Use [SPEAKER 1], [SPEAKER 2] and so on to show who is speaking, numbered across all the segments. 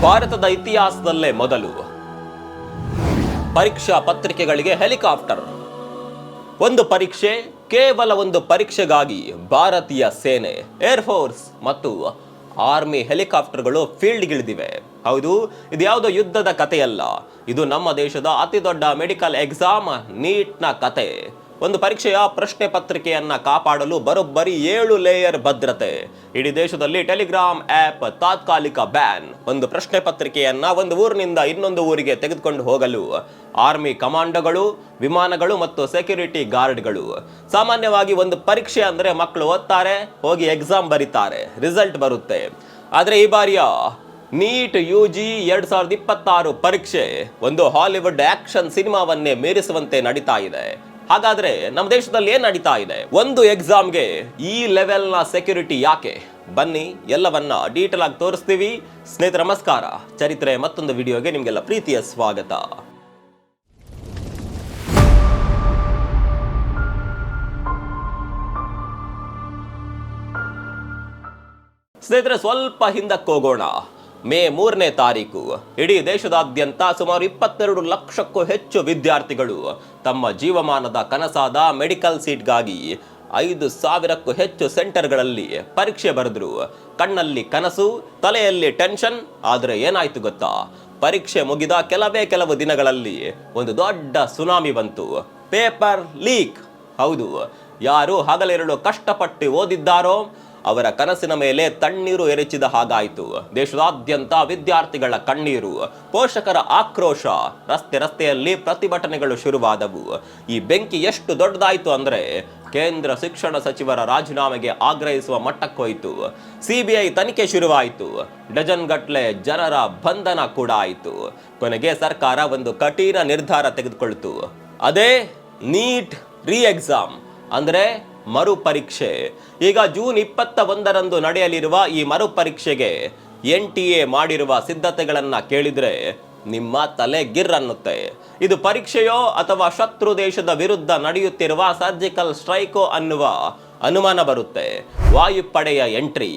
[SPEAKER 1] ಭಾರತದ ಇತಿಹಾಸದಲ್ಲೇ ಮೊದಲು ಪರೀಕ್ಷಾ ಪತ್ರಿಕೆಗಳಿಗೆ ಹೆಲಿಕಾಪ್ಟರ್. ಒಂದು ಪರೀಕ್ಷೆ, ಕೇವಲ ಒಂದು ಪರೀಕ್ಷೆಗಾಗಿ ಭಾರತೀಯ ಸೇನೆ, ಏರ್ಫೋರ್ಸ್ ಮತ್ತು ಆರ್ಮಿ ಹೆಲಿಕಾಪ್ಟರ್ಗಳು ಫೀಲ್ಡ್ಗಿಳಿದಿವೆ. ಹೌದು, ಇದು ಯಾವುದೋ ಯುದ್ಧದ ಕಥೆಯಲ್ಲ. ಇದು ನಮ್ಮ ದೇಶದ ಅತಿ ದೊಡ್ಡ ಮೆಡಿಕಲ್ ಎಕ್ಸಾಮ್ ನೀಟ್ನ ಕತೆ. ಒಂದು ಪರೀಕ್ಷೆಯ ಪ್ರಶ್ನೆ ಪತ್ರಿಕೆಯನ್ನ ಕಾಪಾಡಲು ಬರೋಬ್ಬರಿ 7 ಲೇಯರ್ ಭದ್ರತೆ. ಇಡೀ ದೇಶದಲ್ಲಿ ಟೆಲಿಗ್ರಾಮ್ ಆಪ್ ತಾತ್ಕಾಲಿಕ ಬ್ಯಾನ್. ಒಂದು ಪ್ರಶ್ನೆ ಪತ್ರಿಕೆಯನ್ನ ಒಂದು ಊರಿನಿಂದ ಇನ್ನೊಂದು ಊರಿಗೆ ತೆಗೆದುಕೊಂಡು ಹೋಗಲು ಆರ್ಮಿ ಕಮಾಂಡೋಗಳು, ವಿಮಾನಗಳು ಮತ್ತು ಸೆಕ್ಯೂರಿಟಿ ಗಾರ್ಡ್ಗಳು. ಸಾಮಾನ್ಯವಾಗಿ ಒಂದು ಪರೀಕ್ಷೆ ಅಂದ್ರೆ ಮಕ್ಕಳು ಓದ್ತಾರೆ, ಹೋಗಿ ಎಕ್ಸಾಮ್ ಬರೀತಾರೆ, ರಿಸಲ್ಟ್ ಬರುತ್ತೆ. ಆದ್ರೆ ಈ ಬಾರಿಯ ನೀಟ್ UG 2026 ಪರೀಕ್ಷೆ ಒಂದು ಹಾಲಿವುಡ್ ಆಕ್ಷನ್ ಸಿನಿಮಾವನ್ನೇ ಮೀರಿಸುವಂತೆ ನಡೀತಾ ಇದೆ. ಹಾಗಾದ್ರೆ ನಮ್ಮ ದೇಶದಲ್ಲಿ ಏನ್ ನಡೀತಾ ಇದೆ? ಒಂದು ಎಕ್ಸಾಮ್ಗೆ ಈ ಲೆವೆಲ್ನ ಸೆಕ್ಯೂರಿಟಿ ಯಾಕೆ? ಬನ್ನಿ, ಎಲ್ಲವನ್ನ ಡೀಟೇಲ್ ಆಗಿ ತೋರಿಸ್ತೀವಿ. ಸ್ನೇಹಿತರೆ ನಮಸ್ಕಾರ, ಚರಿತ್ರೆ ಮತ್ತೊಂದು ವಿಡಿಯೋಗೆ ನಿಮ್ಗೆಲ್ಲ ಪ್ರೀತಿಯ ಸ್ವಾಗತ. ಸ್ನೇಹಿತರೆ ಸ್ವಲ್ಪ ಹಿಂದಕ್ಕೆ ಹೋಗೋಣ. ಮೇ 3ನೇ ತಾರೀಕು ಇಡೀ ದೇಶದಾದ್ಯಂತ ಸುಮಾರು 22 ಲಕ್ಷಕ್ಕೂ ಹೆಚ್ಚು ವಿದ್ಯಾರ್ಥಿಗಳು ತಮ್ಮ ಜೀವಮಾನದ ಕನಸಾದ ಮೆಡಿಕಲ್ ಸೀಟ್ಗಾಗಿ 5,000ಕ್ಕೂ ಹೆಚ್ಚು ಸೆಂಟರ್ಗಳಲ್ಲಿ ಪರೀಕ್ಷೆ ಬರೆದ್ರು. ಕಣ್ಣಲ್ಲಿ ಕನಸು, ತಲೆಯಲ್ಲಿ ಟೆನ್ಷನ್. ಆದರೆ ಏನಾಯ್ತು ಗೊತ್ತಾ? ಪರೀಕ್ಷೆ ಮುಗಿದ ಕೆಲವು ದಿನಗಳಲ್ಲಿ ಒಂದು ದೊಡ್ಡ ಸುನಾಮಿ ಬಂತು. Paper leak. ಹೌದು, ಯಾರು ಹಗಲಿರುಳು ಕಷ್ಟಪಟ್ಟು ಓದಿದ್ದಾರೋ ಅವರ ಕನಸಿನ ಮೇಲೆ ತಣ್ಣೀರು ಎರಚಿದ ಹಾಗಾಯಿತು. ದೇಶದಾದ್ಯಂತ ವಿದ್ಯಾರ್ಥಿಗಳ ಕಣ್ಣೀರು, ಪೋಷಕರ ಆಕ್ರೋಶ, ರಸ್ತೆಯಲ್ಲಿ ಪ್ರತಿಭಟನೆಗಳು ಶುರುವಾದವು. ಈ ಬೆಂಕಿ ಎಷ್ಟು ದೊಡ್ಡದಾಯಿತು ಅಂದ್ರೆ ಕೇಂದ್ರ ಶಿಕ್ಷಣ ಸಚಿವರ ರಾಜೀನಾಮೆಗೆ ಆಗ್ರಹಿಸುವ ಮಟ್ಟಕ್ಕೋಯ್ತು. CBI ತನಿಖೆ ಶುರುವಾಯಿತು. ಡಜನ್ ಗಟ್ಲೆ ಜನರ ಬಂಧನ ಕೂಡ ಆಯಿತು. ಕೊನೆಗೆ ಸರ್ಕಾರ ಒಂದು ಕಠಿಣ ನಿರ್ಧಾರ ತೆಗೆದುಕೊಳ್ತು. ಅದೇ ನೀಟ್ ರೀ ಎಕ್ಸಾಮ್, ಅಂದ್ರೆ ಮರು ಪರೀಕ್ಷೆ. ಈಗ ಜೂನ್ 21ರಂದು ನಡೆಯಲಿರುವ ಈ ಮರು ಪರೀಕ್ಷೆಗೆ NTA ಮಾಡಿರುವ ಸಿದ್ಧತೆಗಳನ್ನ ಕೇಳಿದ್ರೆ ನಿಮ್ಮ ತಲೆ ಗಿರ್ ಅನ್ನುತ್ತೆ. ಇದು ಪರೀಕ್ಷೆಯೋ ಅಥವಾ ಶತ್ರು ದೇಶದ ವಿರುದ್ಧ ನಡೆಯುತ್ತಿರುವ ಸರ್ಜಿಕಲ್ ಸ್ಟ್ರೈಕೋ ಅನ್ನುವ ಅನುಮಾನ ಬರುತ್ತೆ. ವಾಯುಪಡೆಯ ಎಂಟ್ರಿ.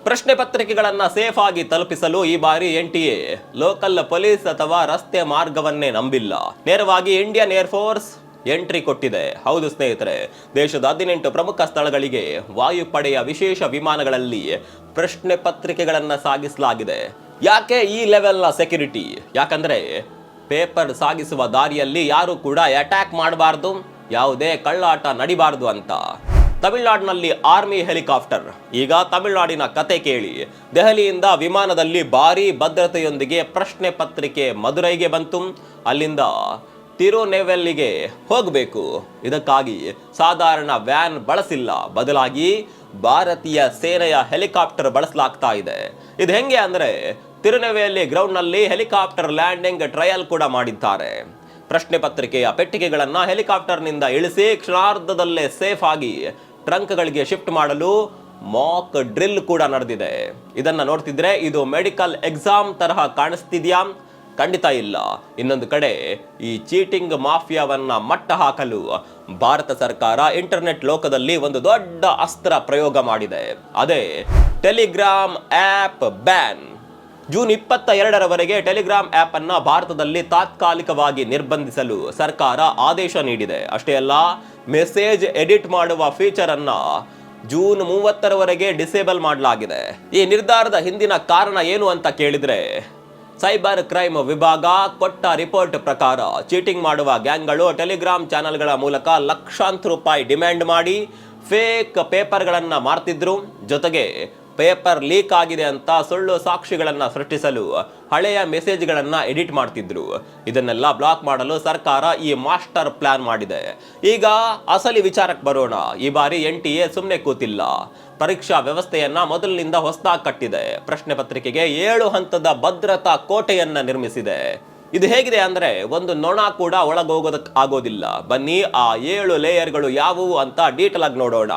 [SPEAKER 1] ಪ್ರಶ್ನೆ ಪತ್ರಿಕೆಗಳನ್ನ ಸೇಫ್ ಆಗಿ ತಲುಪಿಸಲು ಈ ಬಾರಿ NTA ಲೋಕಲ್ ಪೊಲೀಸ್ ಅಥವಾ ರಸ್ತೆ ಮಾರ್ಗವನ್ನೇ ನಂಬಿಲ್ಲ. ನೇರವಾಗಿ ಇಂಡಿಯನ್ ಏರ್ಫೋರ್ಸ್ ಎಂಟ್ರಿ ಕೊಟ್ಟಿದೆ. ಹೌದು ಸ್ನೇಹಿತರೆ, ದೇಶದ 18 ಪ್ರಮುಖ ಸ್ಥಳಗಳಿಗೆ ವಾಯುಪಡೆಯ ವಿಶೇಷ ವಿಮಾನಗಳಲ್ಲಿ ಪ್ರಶ್ನೆ ಪತ್ರಿಕೆಗಳನ್ನ ಸಾಗಿಸಲಾಗಿದೆ. ಯಾಕೆ ಈ ಲೆವೆಲ್ನ ಸೆಕ್ಯೂರಿಟಿ? ಯಾಕಂದ್ರೆ ಪೇಪರ್ ಸಾಗಿಸುವ ದಾರಿಯಲ್ಲಿ ಯಾರು ಕೂಡ ಅಟ್ಯಾಕ್ ಮಾಡಬಾರ್ದು, ಯಾವುದೇ ಕಳ್ಳಾಟ ನಡಿಬಾರ್ದು ಅಂತ. ತಮಿಳುನಾಡಿನಲ್ಲಿ ಆರ್ಮಿ ಹೆಲಿಕಾಪ್ಟರ್. ಈಗ ತಮಿಳುನಾಡಿನ ಕತೆ ಕೇಳಿ. ದೆಹಲಿಯಿಂದ ವಿಮಾನದಲ್ಲಿ ಭಾರೀ ಭದ್ರತೆಯೊಂದಿಗೆ ಪ್ರಶ್ನೆ ಪತ್ರಿಕೆ ಮದುರೈಗೆ ಬಂತು. ಅಲ್ಲಿಂದ ತಿರುನೆವೆಲ್ಲಿಗೆ ಹೋಗಬೇಕು. ಇದಕ್ಕಾಗಿ ಸಾಧಾರಣ ವ್ಯಾನ್ ಬಳಸಿಲ್ಲ, ಬದಲಾಗಿ ಭಾರತೀಯ ಸೇನೆಯ ಹೆಲಿಕಾಪ್ಟರ್ ಬಳಸಲಾಗ್ತಾ ಇದೆ. ಇದು ಹೆಂಗೆ ಅಂದ್ರೆ ತಿರುನೆವೆಲ್ಲಿ ಗ್ರೌಂಡ್ನಲ್ಲಿ ಹೆಲಿಕಾಪ್ಟರ್ ಲ್ಯಾಂಡಿಂಗ್ ಟ್ರಯಲ್ ಕೂಡ ಮಾಡಿದ್ದಾರೆ. ಪ್ರಶ್ನೆ ಪತ್ರಿಕೆಯ ಪೆಟ್ಟಿಗೆಗಳನ್ನ ಹೆಲಿಕಾಪ್ಟರ್ನಿಂದ ಇಳಿಸಿ ಕ್ಷಣಾರ್ಧದಲ್ಲೇ ಸೇಫ್ ಆಗಿ ಟ್ರಂಕ್ಗಳಿಗೆ ಶಿಫ್ಟ್ ಮಾಡಲು ಮಾಕ್ ಡ್ರಿಲ್ ಕೂಡ ನಡೆದಿದೆ. ಇದನ್ನ ನೋಡ್ತಿದ್ರೆ ಇದು ಮೆಡಿಕಲ್ ಎಕ್ಸಾಮ್ ತರಹ ಕಾಣಿಸ್ತಿದ್ಯಾ? ಖಂಡಿತ ಇಲ್ಲ. ಇನ್ನೊಂದು ಕಡೆ ಈ ಚೀಟಿಂಗ್ ಮಾಫಿಯಾವನ್ನ ಮಟ್ಟ ಹಾಕಲು ಭಾರತ ಸರ್ಕಾರ ಇಂಟರ್ನೆಟ್ ಲೋಕದಲ್ಲಿ ಒಂದು ದೊಡ್ಡ ಅಸ್ತ್ರ ಪ್ರಯೋಗ ಮಾಡಿದೆ. ಅದೇ ಟೆಲಿಗ್ರಾಮ್ ಆಪ್ ಬ್ಯಾನ್. ಜೂನ್ 22ರವರೆಗೆ ಟೆಲಿಗ್ರಾಮ್ ಆಪ್ ಅನ್ನ ಭಾರತದಲ್ಲಿ ತಾತ್ಕಾಲಿಕವಾಗಿ ನಿರ್ಬಂಧಿಸಲು ಸರ್ಕಾರ ಆದೇಶ ನೀಡಿದೆ. ಅಷ್ಟೇ ಅಲ್ಲ, ಮೆಸೇಜ್ ಎಡಿಟ್ ಮಾಡುವ ಫೀಚರ್ ಅನ್ನ ಜೂನ್ 30ರವರೆಗೆ ಡಿಸೇಬಲ್ ಮಾಡಲಾಗಿದೆ. ಈ ನಿರ್ಧಾರದ ಹಿಂದಿನ ಕಾರಣ ಏನು ಅಂತ ಕೇಳಿದ್ರೆ, ಸೈಬರ್ ಕ್ರೈಮ್ ವಿಭಾಗ ಕೊಟ್ಟ ರಿಪೋರ್ಟ್ ಪ್ರಕಾರ ಚೀಟಿಂಗ್ ಮಾಡುವ ಗ್ಯಾಂಗ್ಗಳು ಟೆಲಿಗ್ರಾಮ್ ಚಾನೆಲ್ಗಳ ಮೂಲಕ ಲಕ್ಷಾಂತರ ರೂಪಾಯಿ ಡಿಮ್ಯಾಂಡ್ ಮಾಡಿ ಫೇಕ್ ಪೇಪರ್ಗಳನ್ನ ಮಾಡ್ತಿದ್ರು. ಜೊತೆಗೆ ಪೇಪರ್ ಲೀಕ್ ಆಗಿದೆ ಅಂತ ಸುಳ್ಳು ಸಾಕ್ಷಿಗಳನ್ನ ಸೃಷ್ಟಿಸಲು ಹಳೆಯ ಮೆಸೇಜ್ಗಳನ್ನ ಎಡಿಟ್ ಮಾಡ್ತಿದ್ರು. ಇದನ್ನೆಲ್ಲ ಬ್ಲಾಕ್ ಮಾಡಲು ಸರ್ಕಾರ ಈ ಮಾಸ್ಟರ್ ಪ್ಲಾನ್ ಮಾಡಿದೆ. ಈಗ ಅಸಲಿ ವಿಚಾರಕ್ಕೆ ಬರೋಣ. ಈ ಬಾರಿ NTA ಸುಮ್ಮನೆ ಕೂತಿಲ್ಲ. ಪರೀಕ್ಷಾ ವ್ಯವಸ್ಥೆಯನ್ನ ಮೊದಲಿನಿಂದ ಹೊಸದಾಗಿ ಕಟ್ಟಿದೆ. ಪ್ರಶ್ನೆ ಪತ್ರಿಕೆಗೆ 7 ಹಂತದ ಭದ್ರತಾ ಕೋಟೆಯನ್ನ ನಿರ್ಮಿಸಿದೆ. ಇದು ಹೇಗಿದೆ ಅಂದ್ರೆ ಒಂದು ನೊಣ ಕೂಡ ಒಳಗೋಗೋದಕ್ಕೆ ಆಗೋದಿಲ್ಲ. ಬನ್ನಿ ಆ 7 ಲೇಯರ್ಗಳು ಯಾವುವು ಅಂತ ಡೀಟೇಲ್ ಆಗಿ ನೋಡೋಣ.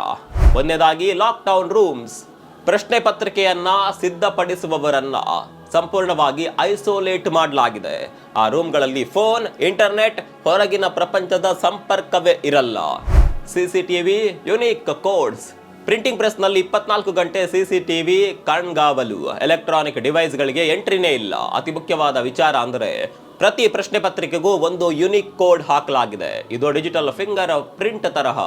[SPEAKER 1] ಒಂದನೇದಾಗಿ ಲಾಕ್ಡೌನ್ ರೂಮ್ಸ್. ಪ್ರಶ್ನೆ ಪತ್ರಿಕೆಯನ್ನ ಸಿದ್ಧಪಡಿಸುವವರನ್ನ ಸಂಪೂರ್ಣವಾಗಿ ಐಸೋಲೇಟ್ ಮಾಡಲಾಗಿದೆ. ಆ ರೂಮ್ಗಳಲ್ಲಿ ಫೋನ್, ಇಂಟರ್ನೆಟ್, ಹೊರಗಿನ ಪ್ರಪಂಚದ ಸಂಪರ್ಕವೇ ಇರಲ್ಲ. CCTV, ಯುನಿಕ್ ಕೋಡ್ಸ್, ಪ್ರಿಂಟಿಂಗ್ ಪ್ರೆಸ್ನಲ್ಲಿ 24 ಗಂಟೆ CCTV ಕಣ್ಗಾವಲು. ಎಲೆಕ್ಟ್ರಾನಿಕ್ ಡಿವೈಸ್ಗಳಿಗೆ ಎಂಟ್ರಿನೇ ಇಲ್ಲ. ಅತಿ ಮುಖ್ಯವಾದ ವಿಚಾರ ಅಂದರೆ ಪ್ರತಿ ಪ್ರಶ್ನೆ ಪತ್ರಿಕೆಗೂ ಒಂದು ಯುನಿಕ್ ಕೋಡ್ ಹಾಕಲಾಗಿದೆ. ಇದು ಡಿಜಿಟಲ್ ಫಿಂಗರ್ ಪ್ರಿಂಟ್ ತರಹ.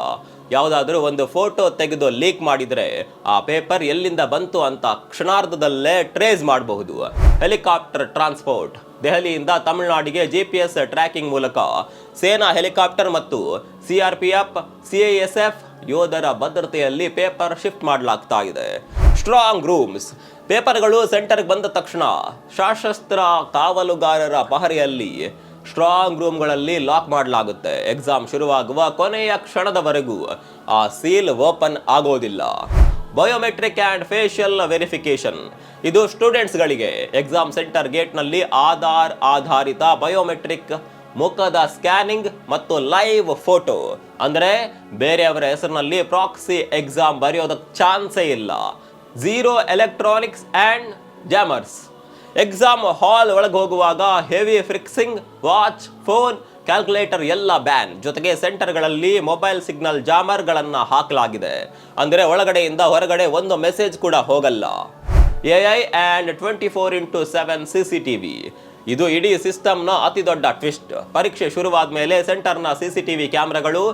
[SPEAKER 1] ಯಾವುದಾದ್ರೂ ಒಂದು ಫೋಟೋ ತೆಗೆದು ಲೀಕ್ ಮಾಡಿದ್ರೆ ಆ ಪೇಪರ್ ಎಲ್ಲಿಂದ ಬಂತು ಅಂತ ಕ್ಷಣಾರ್ಧದಲ್ಲೇ ಟ್ರೇಸ್ ಮಾಡಬಹುದು. Helicopter transport. ದೆಹಲಿಯಿಂದ ತಮಿಳುನಾಡಿಗೆ GPS ಟ್ರ್ಯಾಕಿಂಗ್ ಮೂಲಕ ಸೇನಾ ಹೆಲಿಕಾಪ್ಟರ್ ಮತ್ತು CRPF, CISF ಯೋಧರ ಭದ್ರತೆಯಲ್ಲಿ ಪೇಪರ್ ಶಿಫ್ಟ್ ಮಾಡಲಾಗ್ತಾ ಇದೆ. Strong rooms. ಪೇಪರ್ಗಳು ಸೆಂಟರ್ಗೆ ಬಂದ ತಕ್ಷಣ ಸಶಸ್ತ್ರ ಕಾವಲುಗಾರರ ಪಹರೆಯಲ್ಲಿ ಸ್ಟ್ರಾಂಗ್ ರೂಮ್ಗಳಲ್ಲಿ ಲಾಕ್ ಮಾಡಲಾಗುತ್ತೆ. ಎಕ್ಸಾಮ್ ಶುರುವಾಗುವ ಕೊನೆಯ ಕ್ಷಣದವರೆಗೂ ಆ ಸೀಲ್ ಓಪನ್ ಆಗೋದಿಲ್ಲ. Biometric and facial verification. ಇದು ಸ್ಟೂಡೆಂಟ್ಸ್ಗಳಿಗೆ ಎಕ್ಸಾಮ್ ಸೆಂಟರ್ ಗೇಟ್ನಲ್ಲಿ ಆಧಾರ್ ಆಧಾರಿತ ಬಯೋಮೆಟ್ರಿಕ್ ಮುಖದ ಸ್ಕ್ಯಾನಿಂಗ್ ಮತ್ತು ಲೈವ್ ಫೋಟೋ. ಅಂದರೆ ಬೇರೆಯವರ ಹೆಸರಿನಲ್ಲಿ ಪ್ರಾಕ್ಸಿ ಎಕ್ಸಾಮ್ ಬರೆಯೋದಕ್ಕೆ ಚಾನ್ಸೇ ಇಲ್ಲ. Zero electronics and jammers. Exam hall ಒಳಗೆ ಹೋಗುವಾಗ heavy fixing, watch, phone, calculator ಎಲ್ಲ ಬ್ಯಾನ್. ಜೊತೆಗೆ ಸೆಂಟರ್ಗಳಲ್ಲಿ ಮೊಬೈಲ್ ಸಿಗ್ನಲ್ ಜಾಮರ್ಗಳನ್ನು ಹಾಕಲಾಗಿದೆ. ಅಂದರೆ ಒಳಗಡೆಯಿಂದ ಹೊರಗಡೆ ಒಂದು ಮೆಸೇಜ್ ಕೂಡ ಹೋಗಲ್ಲ. AI and 24x7 CCTV. ಇದು ಇಡೀ ಸಿಸ್ಟಮ್ನ ಅತಿ ದೊಡ್ಡ ಟ್ವಿಸ್ಟ್. ಪರೀಕ್ಷೆ ಶುರುವಾದ ಮೇಲೆ ಸೆಂಟರ್ನ CCTV ಕ್ಯಾಮ್ರಾಗಳು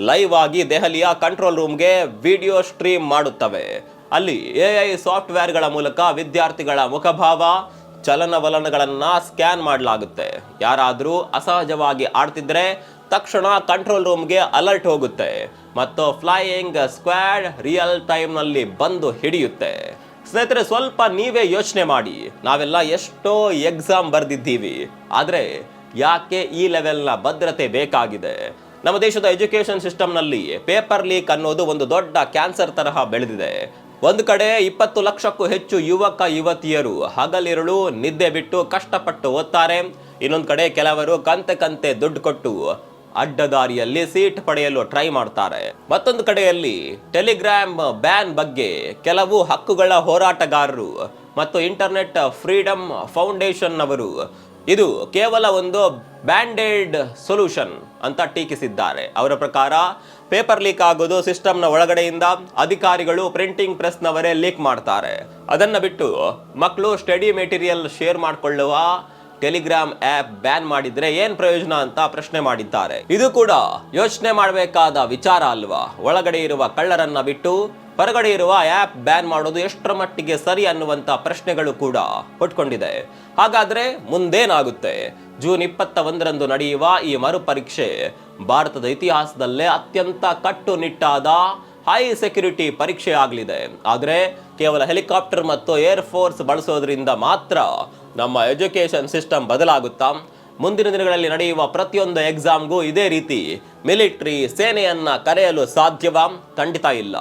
[SPEAKER 1] ಲೈವ್ ಆಗಿ ದೆಹಲಿಯ ಕಂಟ್ರೋಲ್ ರೂಮ್ಗೆ ವಿಡಿಯೋ ಸ್ಟ್ರೀಮ್ ಮಾಡುತ್ತವೆ. ಅಲ್ಲಿ AI ಸಾಫ್ಟ್ವೇರ್ಗಳ ಮೂಲಕ ವಿದ್ಯಾರ್ಥಿಗಳ ಮುಖಭಾವ, ಚಲನವಲನಗಳನ್ನು ಸ್ಕ್ಯಾನ್ ಮಾಡಲಾಗುತ್ತೆ. ಯಾರಾದರೂ ಅಸಹಜವಾಗಿ ಆಡ್ತಿದ್ರೆ ತಕ್ಷಣ ಕಂಟ್ರೋಲ್ ರೂಮ್ಗೆ ಅಲರ್ಟ್ ಹೋಗುತ್ತೆ ಮತ್ತು ಫ್ಲೈಯಿಂಗ್ ಸ್ಕ್ವಾಡ್ ರಿಯಲ್ ಟೈಮ್ನಲ್ಲಿ ಬಂದು ಹಿಡಿಯುತ್ತೆ. ಸ್ನೇಹಿತರೆ, ಸ್ವಲ್ಪ ನೀವೇ ಯೋಚನೆ ಮಾಡಿ. ನಾವೆಲ್ಲ ಎಷ್ಟೋ ಎಕ್ಸಾಮ್ ಬರೆದಿದ್ದೀವಿ, ಆದರೆ ಯಾಕೆ ಈ ಲೆವೆಲ್ನ ಭದ್ರತೆ ಬೇಕಾಗಿದೆ? ನಮ್ಮ ದೇಶದ ಎಜುಕೇಷನ್ ಸಿಸ್ಟಮ್ನಲ್ಲಿ ಪೇಪರ್ ಲೀಕ್ ಅನ್ನೋದು ಒಂದು ದೊಡ್ಡ ಕ್ಯಾನ್ಸರ್ ತರಹ ಬೆಳೆದಿದೆ. ಒಂದು ಕಡೆ 20 ಲಕ್ಷಕ್ಕೂ ಹೆಚ್ಚು ಯುವಕ ಯುವತಿಯರು ಹಗಲಿರುಳು ನಿದ್ದೆ ಬಿಟ್ಟು ಕಷ್ಟಪಟ್ಟು ಓದ್ತಾರೆ. ಇನ್ನೊಂದು ಕಡೆ ಕೆಲವರು ಕಂತೆ ದುಡ್ಡು ಕೊಟ್ಟು ಅಡ್ಡದಾರಿಯಲ್ಲಿ ಸೀಟ್ ಪಡೆಯಲು ಟ್ರೈ ಮಾಡ್ತಾರೆ. ಮತ್ತೊಂದು ಕಡೆಯಲ್ಲಿ ಟೆಲಿಗ್ರಾಮ್ ಬ್ಯಾನ್ ಬಗ್ಗೆ ಕೆಲವು ಹಕ್ಕುಗಳ ಹೋರಾಟಗಾರರು ಮತ್ತು ಇಂಟರ್ನೆಟ್ ಫ್ರೀಡಮ್ ಫೌಂಡೇಶನ್ ಅವರು ಇದು ಕೇವಲ ಒಂದು ಬ್ಯಾಂಡೇಡ್ ಸೊಲ್ಯೂಷನ್ ಅಂತ ಟೀಕಿಸಿದ್ದಾರೆ. ಅವರ ಪ್ರಕಾರ ಪೇಪರ್ ಲೀಕ್ ಆಗೋದು ಸಿಸ್ಟಮ್ನ ಒಳಗಡೆಯಿಂದ. ಅಧಿಕಾರಿಗಳು ಪ್ರಿಂಟಿಂಗ್ ಪ್ರೆಸ್ನವರೇ ಲೀಕ್ ಮಾಡ್ತಾರೆ. ಅದನ್ನ ಬಿಟ್ಟು ಮಕ್ಕಳು ಸ್ಟಡಿ ಮೆಟೀರಿಯಲ್ ಶೇರ್ ಮಾಡಿಕೊಳ್ಳುವ ಟೆಲಿಗ್ರಾಮ್ ಆ್ಯಪ್ ಬ್ಯಾನ್ ಮಾಡಿದ್ರೆ ಏನ್ ಪ್ರಯೋಜನ ಅಂತ ಪ್ರಶ್ನೆ ಮಾಡಿದ್ದಾರೆ. ಇದು ಕೂಡ ಯೋಚನೆ ಮಾಡಬೇಕಾದ ವಿಚಾರ ಅಲ್ವಾ? ಒಳಗಡೆ ಇರುವ ಕಳ್ಳರನ್ನ ಬಿಟ್ಟು ಹೊರಗಡೆ ಇರುವ ಆ್ಯಪ್ ಬ್ಯಾನ್ ಮಾಡೋದು ಎಷ್ಟರ ಮಟ್ಟಿಗೆ ಸರಿ ಅನ್ನುವಂಥ ಪ್ರಶ್ನೆಗಳು ಕೂಡ ಹುಟ್ಕೊಂಡಿದೆ. ಹಾಗಾದ್ರೆ ಮುಂದೇನಾಗುತ್ತೆ? ಜೂನ್ 21ರಂದು ನಡೆಯುವ ಈ ಮರುಪರೀಕ್ಷೆ ಭಾರತದ ಇತಿಹಾಸದಲ್ಲೇ ಅತ್ಯಂತ ಕಟ್ಟುನಿಟ್ಟಾದ ಹೈ ಸೆಕ್ಯೂರಿಟಿ ಪರೀಕ್ಷೆ ಆಗಲಿದೆ. ಆದರೆ ಕೇವಲ ಹೆಲಿಕಾಪ್ಟರ್ ಮತ್ತು ಏರ್ ಫೋರ್ಸ್ ಬಳಸೋದ್ರಿಂದ ಮಾತ್ರ ನಮ್ಮ ಎಜುಕೇಷನ್ ಸಿಸ್ಟಮ್ ಬದಲಾಗುತ್ತಾ? ಮುಂದಿನ ದಿನಗಳಲ್ಲಿ ನಡೆಯುವ ಪ್ರತಿಯೊಂದು ಎಕ್ಸಾಮ್ಗೂ ಇದೇ ರೀತಿ ಮಿಲಿಟರಿ ಸೇನೆಯನ್ನ ಕರೆಯಲು ಸಾಧ್ಯವಾ? ಖಂಡಿತ ಇಲ್ಲ.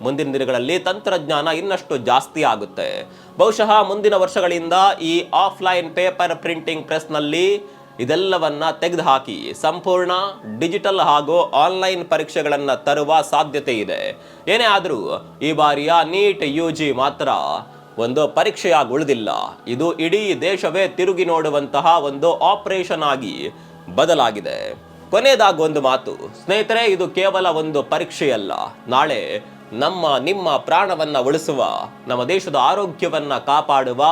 [SPEAKER 1] ಮುಂದಿನ ದಿನಗಳಲ್ಲಿ ತಂತ್ರಜ್ಞಾನ ಇನ್ನಷ್ಟು ಜಾಸ್ತಿ ಆಗುತ್ತೆ. ಬಹುಶಃ ಮುಂದಿನ ವರ್ಷಗಳಿಂದ ಈ ಆಫ್ಲೈನ್ ಪೇಪರ್ ಪ್ರಿಂಟಿಂಗ್ ಪ್ರೆಸ್ನಲ್ಲಿ ಇದೆಲ್ಲವನ್ನ ತೆಗೆದುಹಾಕಿ ಸಂಪೂರ್ಣ ಡಿಜಿಟಲ್ ಹಾಗೂ ಆನ್ಲೈನ್ ಪರೀಕ್ಷೆಗಳನ್ನು ತರುವ ಸಾಧ್ಯತೆ ಇದೆ. ಏನೇ ಆದರೂ ಈ ಬಾರಿಯ ನೀಟ್ UG ಮಾತ್ರ ಒಂದು ಪರೀಕ್ಷೆಯಾಗಿ ಉಳಿದಿಲ್ಲ. ಇದು ಇಡೀ ದೇಶವೇ ತಿರುಗಿ ನೋಡುವಂತಹ ಒಂದು ಆಪರೇಷನ್ ಆಗಿ ಬದಲಾಗಿದೆ. ಕೊನೆಯದಾಗಿ ಒಂದು ಮಾತು ಸ್ನೇಹಿತರೆ, ಇದು ಕೇವಲ ಒಂದು ಪರೀಕ್ಷೆಯಲ್ಲ. ನಾಳೆ ನಿಮ್ಮ ಪ್ರಾಣವನ್ನ ಉಳಿಸುವ, ನಮ್ಮ ದೇಶದ ಆರೋಗ್ಯವನ್ನ ಕಾಪಾಡುವ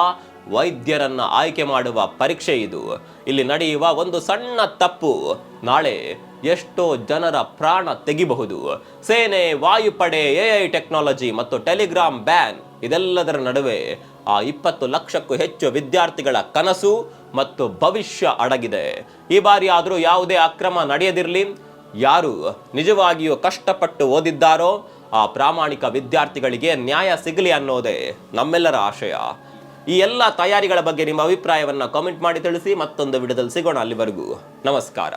[SPEAKER 1] ವೈದ್ಯರನ್ನ ಆಯ್ಕೆ ಮಾಡುವ ಪರೀಕ್ಷೆ ಇದು. ಇಲ್ಲಿ ನಡೆಯುವ ಒಂದು ಸಣ್ಣ ತಪ್ಪು ನಾಳೆ ಎಷ್ಟೋ ಜನರ ಪ್ರಾಣ ತೆಗಿಬಹುದು. ಸೇನೆ, ವಾಯುಪಡೆ, AI ಟೆಕ್ನಾಲಜಿ ಮತ್ತು ಟೆಲಿಗ್ರಾಮ್ ಬ್ಯಾನ್ ಇದೆಲ್ಲದರ ನಡುವೆ ಆ 20 ಲಕ್ಷಕ್ಕೂ ಹೆಚ್ಚು ವಿದ್ಯಾರ್ಥಿಗಳ ಕನಸು ಮತ್ತು ಭವಿಷ್ಯ ಅಡಗಿದೆ. ಈ ಬಾರಿ ಆದರೂ ಯಾವುದೇ ಅಕ್ರಮ ನಡೆಯದಿರಲಿ. ಯಾರು ನಿಜವಾಗಿಯೂ ಕಷ್ಟಪಟ್ಟು ಓದಿದ್ದಾರೋ ಆ ಪ್ರಾಮಾಣಿಕ ವಿದ್ಯಾರ್ಥಿಗಳಿಗೆ ನ್ಯಾಯ ಸಿಗಲಿ ಅನ್ನೋದೇ ನಮ್ಮೆಲ್ಲರ ಆಶಯ. ಈ ಎಲ್ಲ ತಯಾರಿಗಳ ಬಗ್ಗೆ ನಿಮ್ಮ ಅಭಿಪ್ರಾಯವನ್ನು ಕಾಮೆಂಟ್ ಮಾಡಿ ತಿಳಿಸಿ. ಮತ್ತೊಂದು ವಿಡಿಯೋದಲ್ಲಿ ಸಿಗೋಣ. ಅಲ್ಲಿವರೆಗೂ ನಮಸ್ಕಾರ.